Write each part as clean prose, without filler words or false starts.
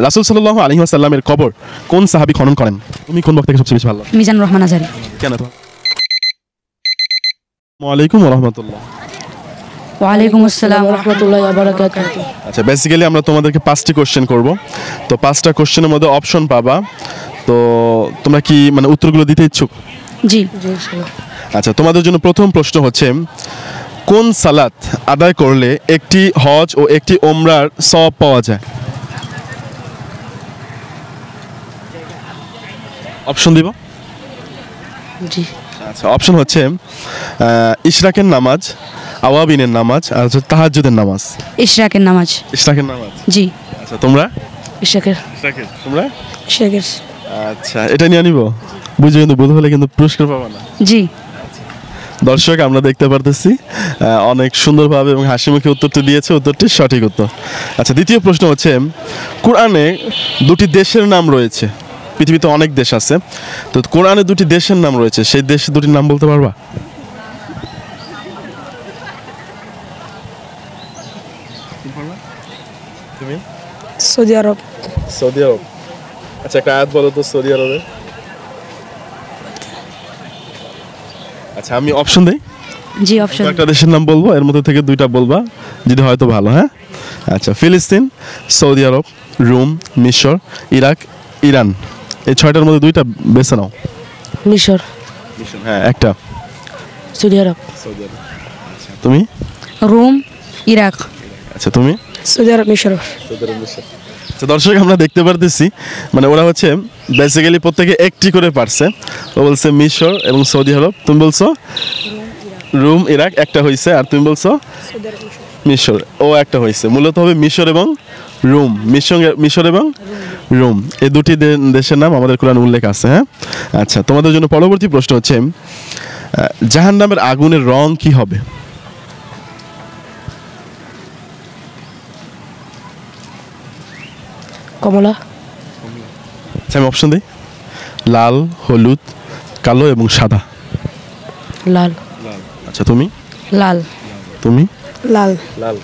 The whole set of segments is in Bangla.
রাসূল সাল্লাল্লাহু আলাইহি ওয়াসাল্লামের কবর কোন সাহাবী খনন করেন? তুমি কোন বক্তাকে সবচেয়ে বেশি ভালো লাগে? মিজানুর রহমান আজহারী। কেন তো? ওয়ালাইকুম রাহমাতুল্লাহ। ওয়ালাইকুম আসসালাম ওয়া রাহমাতুল্লাহি ওয়া বারাকাতুহু। আচ্ছা, বেসিক্যালি আমরা তোমাদেরকে 5টি কোশ্চেন করব। তো 5টা কোশ্চেনের মধ্যে অপশন পাবা। তো তোমরা কি মানে উত্তরগুলো দিতে ইচ্ছুক? জি। আচ্ছা, তোমাদের জন্য প্রথম প্রশ্ন হচ্ছে, কোন সালাত আদায় করলে একটি হজ ও একটি ওমরার সওয়াব পাওয়া যায়? অপশন দিব? জি। আচ্ছা, অপশন হচ্ছে ইশরাকের নামাজ, আওয়াবিনের নামাজ, আর হচ্ছে তাহাজ্জুদের নামাজ। ইশরাকের নামাজ। ইশরাকের নামাজ। জি। আচ্ছা, তোমরা? ইশরাকের। ইশরাকের। তোমরা? ইশরাকের। আচ্ছা, এটা নিয়ে নিব। বুঝে কিন্তু ভুল হলে কিন্তু পুরস্কার পাবা না। জি। দর্শক, আমরা দেখতে পারতেছি অনেক সুন্দরভাবে এবং হাসি মুখে উত্তরটি দিয়েছে, উত্তরটি সঠিক উত্তর। আচ্ছা, দ্বিতীয় প্রশ্ন হচ্ছে, কোরআনে দুটি দেশের নাম রয়েছে। পৃথিবীতে অনেক দেশ আছে, তো কোরআনে দুটি দেশের নাম রয়েছে, সেই দেশ দুটির নাম বলতে পারবা? তুমি? Saudi Arab. Saudi Arab. আচ্ছা, একটা আয়াত বলো তো সৌদি আরবে। আচ্ছা, আমি অপশন দেই। জি, অপশন। একটা দেশের নাম বলবো, এর মধ্যে থেকে দুইটা বলবা, যদি হয়তো ভালো। হ্যাঁ, আচ্ছা, ফিলিস্তিন, সৌদি আরব, রোম, মিশর, ইরাক, ইরান। এই 6টার মধ্যে দুইটা বেছে নাও। মিশর। হ্যাঁ, একটা। Saudi Arab. Saudi Arab. আচ্ছা, তুমি? Rome, Iraq. আচ্ছা, তুমি? সৌদি আরব, মিশর। আচ্ছা, দর্শক, আমরা দেখতে পারতেছি মানে ওরা হচ্ছে বেসিক্যালি প্রত্যেকে একটি করে পারছে। ও বলছে মিশর এবং সৌদি আরব, তুমি বলছো রোম, ইরাক একটা হয়েছে, আর তুমি বলছো মিশর, ও একটা হয়েছে। মূলত হবে মিশর এবং রোম। মিশর এবং রোম, এই দুটি দেশের নাম আমাদের কোরআনে উল্লেখ আছে। হ্যাঁ, আচ্ছা, তোমাদের জন্য পরবর্তী প্রশ্ন হচ্ছে, জাহান্নামের আগুনের রং কি হবে? কমলা। আচ্ছা, আমি অপশন দিই। লাল, হলুদ, কালো এবং সাদা। লাল। আচ্ছা, তুমি? লাল। তুমি? লাল। লাল।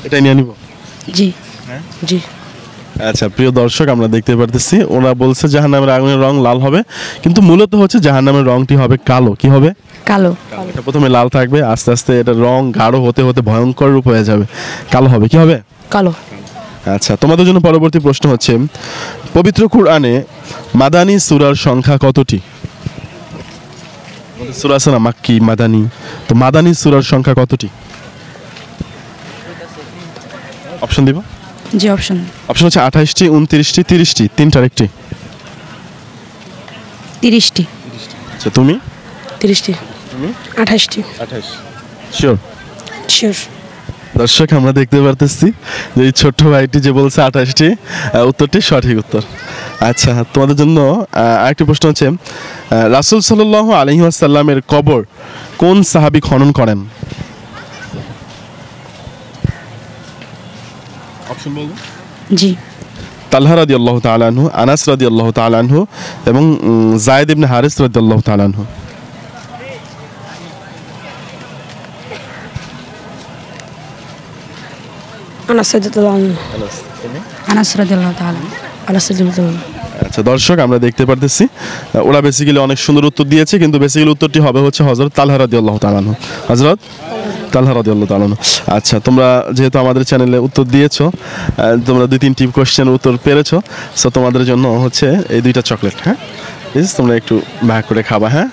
এটাই নিয়ে নিব। জি। জি। আচ্ছা, প্রিয় দর্শক, আমরা দেখতে পারতেছি ওরা বলছে জাহান্নামের আগুনের রং লাল হবে, কিন্তু মূলত হচ্ছে জাহান্নামের রংটি হবে কালো। কি হবে? কালো। এটা প্রথমে লাল থাকবে, আস্তে আস্তে এটা রং গাঢ় হতে হতে ভয়ঙ্কর রূপ হয়ে যাবে, কালো হবে। কি হবে? কালো। আচ্ছা, তোমাদের জন্য পরবর্তী প্রশ্ন হচ্ছে, পবিত্র কুরআনে মাদানী সূরার সংখ্যা কতটি? সূরা আছে না মাক্কি, মাদানী, তো মাদানী সূরার সংখ্যা কতটি? অপশন দিব? জি, অপশন। অপশন হচ্ছে 28টি, 29টি, 30টি, তিনটার একটি। 30টি। আচ্ছা, তুমি? 30টি। 28টি। 28। শিওর? শিওর। দর্শক, আমরা দেখতে পারতেছি যে এই ছোট্ট ভাইটি যে বলছে 28টি, উত্তরটি সঠিক উত্তর। আচ্ছা, তোমাদের জন্য আরেকটি প্রশ্ন হচ্ছে, রাসূল সাল্লাল্লাহু আলাইহি ওয়াসাল্লামের কবর কোন সাহাবী খনন করেন? অপশন বলবো? জি। তালহা রাদিয়াল্লাহু তাআলা আনহু, আনাস রাদিয়াল্লাহু তাআলা আনহু এবং যায়েদ ইবনে হারিস রাদিয়াল্লাহু তাআলা আনহু। আনাস রাদিয়াল্লাহু আনহু। আনাস রাদিয়াল্লাহু তাআলা। আনাস রাদিয়াল্লাহু। আচ্ছা, দর্শক, আমরা দেখতে পারতেছি ওরা বেসিক্যালি অনেক সুন্দর উত্তর দিয়েছে, কিন্তু বেসিক্যালি উত্তরটি হবে হচ্ছে হযরত তালহা রাদিয়াল্লাহু তাআলা আনহু। হযরত তালহা রাদিয়াল্লাহু তাআলা আনহু। আচ্ছা, তোমরা যেহেতু আমাদের চ্যানেলে উত্তর দিয়েছো, তোমরা 2-3টি কোশ্চেনের উত্তর পেরেছো, সো তোমাদের জন্য হচ্ছে এই 2টা চকলেট। হ্যাঁ, প্লিজ তোমরা একটু ভাগ করে খাবা। হ্যাঁ,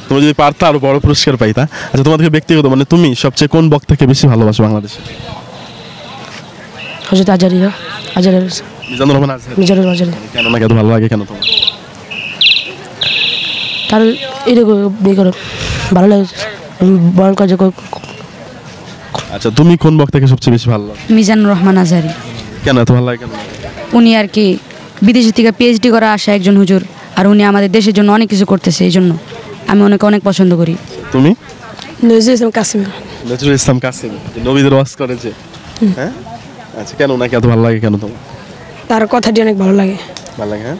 তোমরা যদি পারতা আরো বড় পুরস্কার পাইতা। আচ্ছা, তোমাদেরকে ব্যক্তিগত মানে তুমি সবচেয়ে কোন বক্তাকে বেশি ভালোবাসো বাংলাদেশে? হযরত আজহারিয়া। আজহারি। মিজানুর রহমান আজহারি। মিজানুর আজহারি। কেন না, এত ভালো লাগে কেন তোমার? তার এরকম ভালো লাগে, ভয়ঙ্কর যে। আচ্ছা, তুমি কোন বক্তাকে সবচেয়ে বেশি ভালো লাগে? মিজানুর রহমান আজহারি। কেন এত ভালো লাগে কেন? উনি আর কি বিদেশ থেকে পিএইচডি করা আসা একজন হুজুর, আর উনি আমাদের দেশের জন্য অনেক কিছু করতেছে, এই জন্য আমি ওনাকে অনেক পছন্দ করি। তুমি? নজরুল ইসলাম কাসিম। নজরুল ইসলাম কাসিম, যে নবীদের ওয়াজ করে যে। হ্যাঁ, আচ্ছা, কেন ওনাকে এত ভালো লাগে কেন তোমার? তার কথাটি অনেক ভালো লাগে। ভালো লাগে। হ্যাঁ,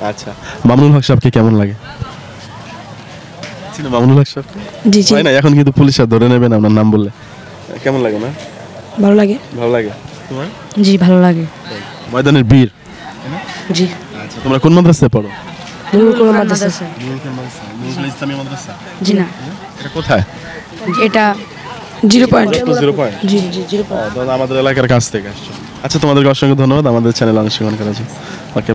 আচ্ছা, মামুনুল হক সাহেবকে কেমন লাগে? চিনো মামুনুল হক সাহেব? জি জি। না, এখন কিন্তু পুলিশ ধরে নেবে না আপনার নাম বললে। কেমন লাগে না? ভালো লাগে। ভালো লাগে। তোমার? জি ভালো লাগে। ময়দানের বীর। জি আচ্ছা, তোমরা কোন মাদ্রাসায় পড়ো? মাদ্রাসা। ইসলামী মাদ্রাসা। জি না, এটা কোথায়? এটা 0 পয়েন্ট। 0 পয়েন্ট। জি জি 0 পয়েন্ট। আমাদের এলাকার কাছ থেকে আসছো। আচ্ছা, তোমাদেরকে অসংখ্য ধন্যবাদ আমাদের চ্যানেলে অংশগ্রহণ করার জন্য। ওকে।